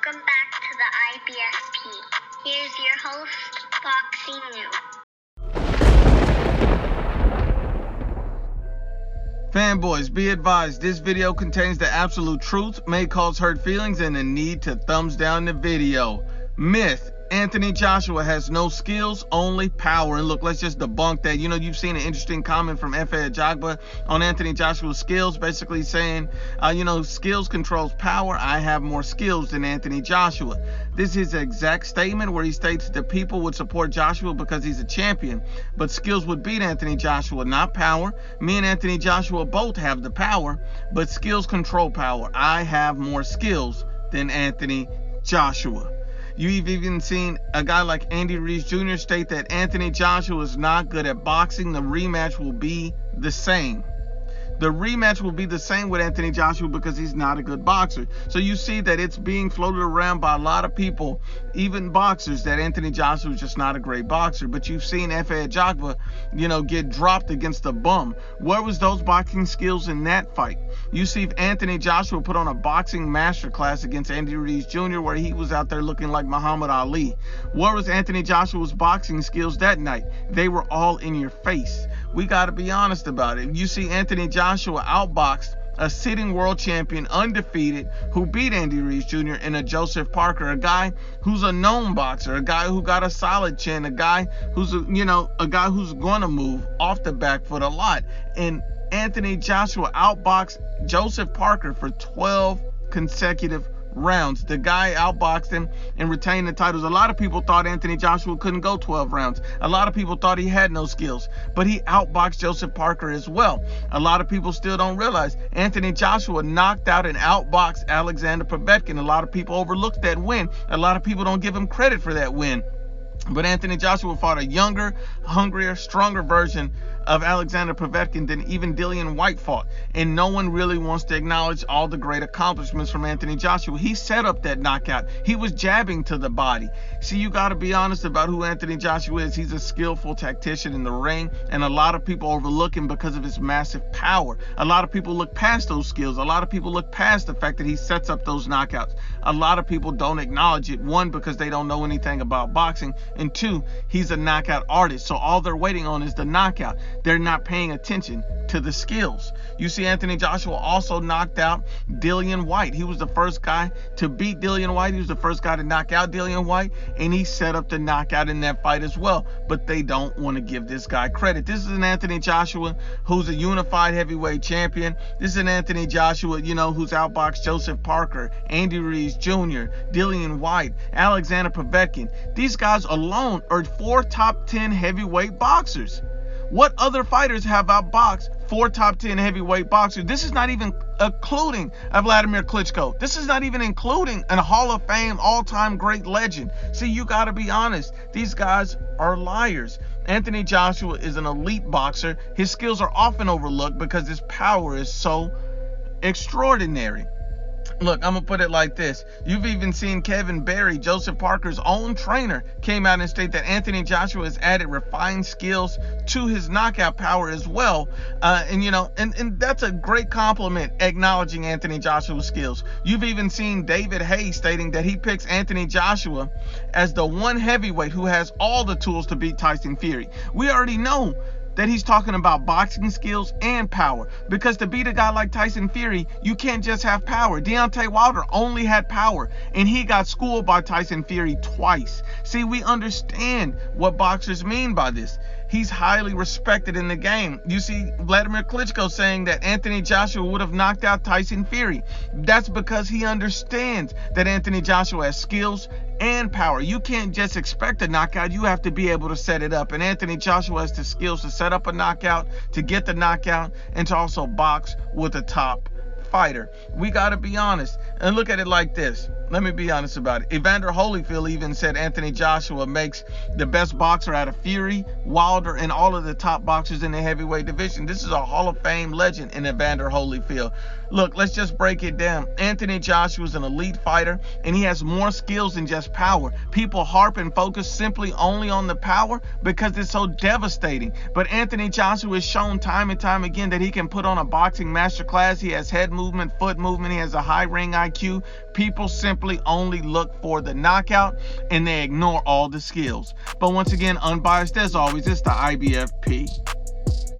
Welcome back to the IBFP. Here's your host, Boxing New. Fanboys, be advised, this video contains the absolute truth, may cause hurt feelings, and a need to thumbs down the video. Myth: Anthony Joshua has no skills, only power. And look, let's just debunk that. You know, you've seen an interesting comment from Efe Ajagba on Anthony Joshua's skills, basically saying, skills controls power. I have more skills than Anthony Joshua. This is his exact statement where he states that people would support Joshua because he's a champion, but skills would beat Anthony Joshua, not power. Me and Anthony Joshua both have the power, but skills control power. I have more skills than Anthony Joshua. You've even seen a guy like Andy Ruiz Jr. state that Anthony Joshua is not good at boxing. The rematch will be the same. The rematch will be the same with Anthony Joshua because he's not a good boxer. So you see that it's being floated around by a lot of people, even boxers, that Anthony Joshua is just not a great boxer. But you've seen Efe Ajagba, get dropped against a bum. Where was those boxing skills in that fight? You see if Anthony Joshua put on a boxing masterclass against Andy Ruiz Jr. where he was out there looking like Muhammad Ali. Where was Anthony Joshua's boxing skills that night? They were all in your face. We got to be honest about it. You see Anthony Joshua outboxed a sitting world champion, undefeated, who beat Andy Ruiz Jr. and a Joseph Parker, a guy who's a known boxer, a guy who got a solid chin, a guy who's a guy who's going to move off the back foot a lot. And Anthony Joshua outboxed Joseph Parker for 12 consecutive rounds. The guy outboxed him and retained the titles. A lot of people thought Anthony Joshua couldn't go 12 rounds. A lot of people thought he had no skills, but he outboxed Joseph Parker as well. A lot of people still don't realize Anthony Joshua knocked out and outboxed Alexander Povetkin. A lot of people overlooked that win. A lot of people don't give him credit for that win. But Anthony Joshua fought a younger, hungrier, stronger version of Alexander Povetkin than even Dillian Whyte fought. And no one really wants to acknowledge all the great accomplishments from Anthony Joshua. He set up that knockout. He was jabbing to the body. See, you got to be honest about who Anthony Joshua is. He's a skillful tactician in the ring, and a lot of people overlook him because of his massive power. A lot of people look past those skills. A lot of people look past the fact that he sets up those knockouts. A lot of people don't acknowledge it. One, because they don't know anything about boxing, and two, he's a knockout artist. So all they're waiting on is the knockout. They're not paying attention to the skills. You see Anthony Joshua also knocked out Dillian Whyte. He was the first guy to beat Dillian Whyte. He was the first guy to knock out Dillian Whyte, and he set up the knockout in that fight as well. But they don't want to give this guy credit. This is an Anthony Joshua who's a unified heavyweight champion. This is an Anthony Joshua, who's outboxed Joseph Parker, Andy Ruiz Jr., Dillian Whyte, Alexander Povetkin. These guys alone are 4 top 10 heavyweight boxers. What other fighters have outboxed 4 top 10 heavyweight boxers? This is not even including Vladimir Klitschko. This is not even including a Hall of Fame all-time great legend. See, you got to be honest. These guys are liars. Anthony Joshua is an elite boxer. His skills are often overlooked because his power is so extraordinary. Look, I'm going to put it like this. You've even seen Kevin Berry, Joseph Parker's own trainer, came out and stated that Anthony Joshua has added refined skills to his knockout power as well. And that's a great compliment, acknowledging Anthony Joshua's skills. You've even seen David Hayes stating that he picks Anthony Joshua as the one heavyweight who has all the tools to beat Tyson Fury. We already know that he's talking about boxing skills and power. Because to beat a guy like Tyson Fury, you can't just have power. Deontay Wilder only had power, and he got schooled by Tyson Fury twice. See, we understand what boxers mean by this. He's highly respected in the game. You see Vladimir Klitschko saying that Anthony Joshua would have knocked out Tyson Fury. That's because he understands that Anthony Joshua has skills and power. You can't just expect a knockout. You have to be able to set it up. And Anthony Joshua has the skills to set up a knockout, to get the knockout, and to also box with a top fighter. We got to be honest and look at it like this. Let me be honest about it. Evander Holyfield even said Anthony Joshua makes the best boxer out of Fury, Wilder, and all of the top boxers in the heavyweight division. This is a Hall of Fame legend in Evander Holyfield. Look, let's just break it down. Anthony Joshua is an elite fighter, and he has more skills than just power. People harp and focus simply only on the power because it's so devastating. But Anthony Joshua has shown time and time again that he can put on a boxing masterclass. He has head movement, foot movement. He has a high ring IQ. People simply only look for the knockout and they ignore all the skills. But once again, unbiased as always, it's the IBFP.